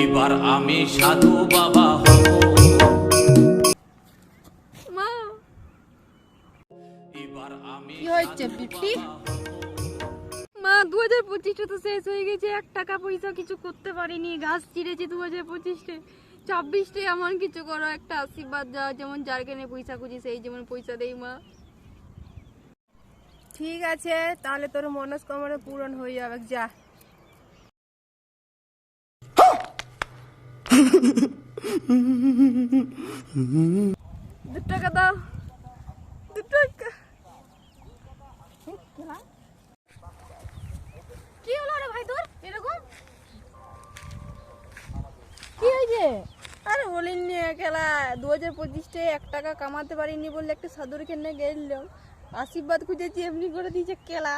এবার আমি সাধু বাবা হব। মা এবার আমি কি হয়েছে বিপি? মা 2025 তো শেষ হয়ে গেছে, 1 টাকা পয়সা কিছু করতে পারিনি, গাছ চিড়েছি 2025-এ। 26-এ এমন কিছু করো, একটা আশীর্বাদ যা, যেমন যার কেনে পয়সা খুঁজি সেই যেমন পয়সা দেই মা। ঠিক আছে, তাহলে তোর মনস্কামনা পূরণ হয়ে যাবে, যা। 2 টাকা দাও, 2 টাকা। কি হলো রে ভাই তোর এরকম? কি হয়েছে? আরে বলিনি খেলা 2025-এ 1 টাকা কামাতে পারিনি বললে একটা সাধুর কেনে গেলাম, আশীর্বাদ খুঁজেছি, এমনি করে দিয়েছে কেলা।